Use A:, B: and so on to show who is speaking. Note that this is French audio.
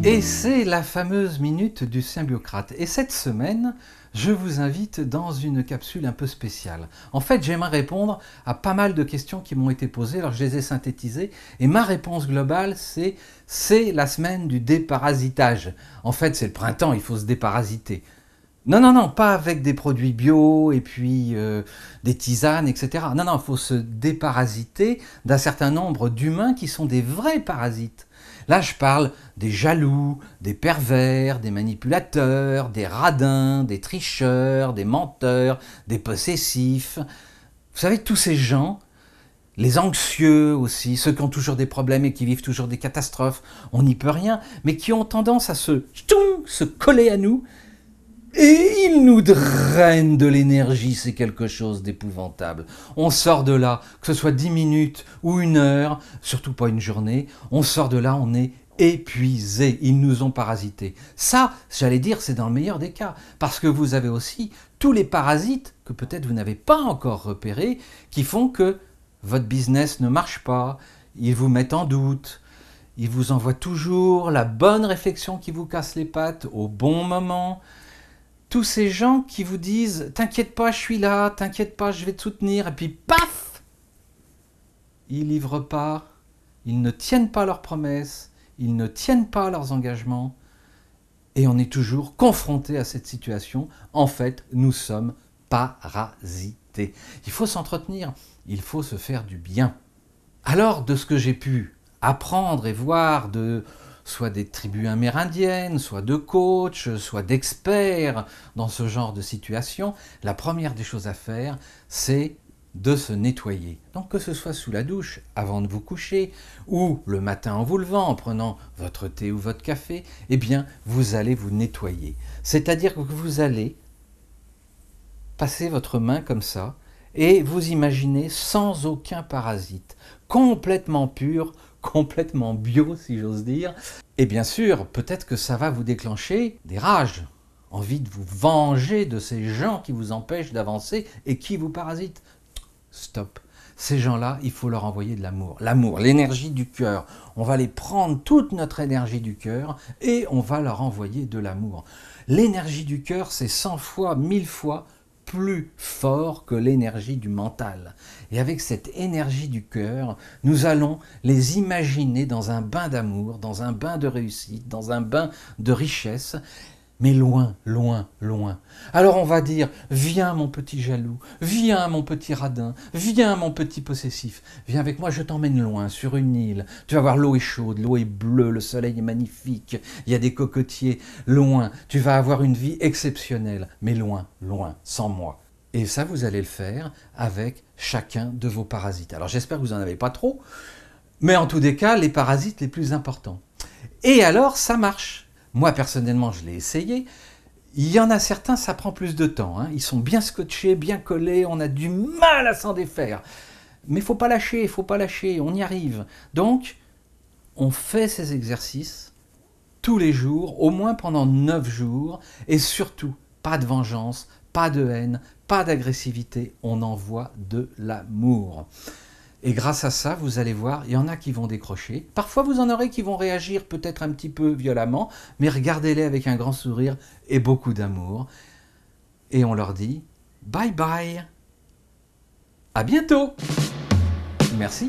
A: Et c'est la fameuse minute du symbiocrate. Et cette semaine, je vous invite dans une capsule un peu spéciale. En fait, j'aimerais répondre à pas mal de questions qui m'ont été posées, alors je les ai synthétisées, et ma réponse globale, c'est la semaine du déparasitage. En fait, c'est le printemps, il faut se déparasiter. Non, non, non, pas avec des produits bio et puis des tisanes, etc. Non, non, il faut se déparasiter d'un certain nombre d'humains qui sont des vrais parasites. Là, je parle des jaloux, des pervers, des manipulateurs, des radins, des tricheurs, des menteurs, des possessifs. Vous savez, tous ces gens, les anxieux aussi, ceux qui ont toujours des problèmes et qui vivent toujours des catastrophes, on n'y peut rien, mais qui ont tendance à se coller à nous. Et ils nous drainent de l'énergie, c'est quelque chose d'épouvantable. On sort de là, que ce soit 10 minutes ou 1 heure, surtout pas une journée, on sort de là, on est épuisé, ils nous ont parasités. Ça, j'allais dire, c'est dans le meilleur des cas, parce que vous avez aussi tous les parasites que peut-être vous n'avez pas encore repérés, qui font que votre business ne marche pas, ils vous mettent en doute, ils vous envoient toujours la bonne réflexion qui vous casse les pattes au bon moment. Tous ces gens qui vous disent « T'inquiète pas, je suis là, t'inquiète pas, je vais te soutenir », et puis paf, ils ne livrent pas, ils ne tiennent pas leurs promesses, ils ne tiennent pas leurs engagements, et on est toujours confronté à cette situation. En fait, nous sommes parasités. Il faut s'entretenir, il faut se faire du bien. Alors, de ce que j'ai pu apprendre et voir de soit des tribus amérindiennes, soit de coachs, soit d'experts dans ce genre de situation, la première des choses à faire, c'est de se nettoyer. Donc que ce soit sous la douche, avant de vous coucher, ou le matin en vous levant, en prenant votre thé ou votre café, eh bien, vous allez vous nettoyer. C'est-à-dire que vous allez passer votre main comme ça, et vous imaginez sans aucun parasite, complètement pur, complètement bio si j'ose dire. Et bien sûr, peut-être que ça va vous déclencher des rages, envie de vous venger de ces gens qui vous empêchent d'avancer et qui vous parasitent. Stop. Ces gens-là, il faut leur envoyer de l'amour. L'amour, l'énergie du cœur. On va les prendre toute notre énergie du cœur et on va leur envoyer de l'amour. L'énergie du cœur, c'est 100 fois, 1000 fois plus fort que l'énergie du mental. Et avec cette énergie du cœur, nous allons les imaginer dans un bain d'amour, dans un bain de réussite, dans un bain de richesse, mais loin, loin, loin. Alors on va dire, viens mon petit jaloux, viens mon petit radin, viens mon petit possessif, viens avec moi, je t'emmène loin, sur une île. Tu vas voir, l'eau est chaude, l'eau est bleue, le soleil est magnifique, il y a des cocotiers, loin. Tu vas avoir une vie exceptionnelle, mais loin, loin, sans moi. Et ça, vous allez le faire avec chacun de vos parasites. Alors j'espère que vous n'en avez pas trop, mais en tous les cas, les parasites les plus importants. Et alors, ça marche. Moi, personnellement, je l'ai essayé. Il y en a certains, ça prend plus de temps. Hein. Ils sont bien scotchés, bien collés, on a du mal à s'en défaire. Mais il ne faut pas lâcher, on y arrive. Donc, on fait ces exercices tous les jours, au moins pendant 9 jours, et surtout, pas de vengeance, pas de haine, pas d'agressivité, on envoie de l'amour. Et grâce à ça, vous allez voir, il y en a qui vont décrocher. Parfois, vous en aurez qui vont réagir peut-être un petit peu violemment, mais regardez-les avec un grand sourire et beaucoup d'amour. Et on leur dit bye bye. À bientôt. Merci.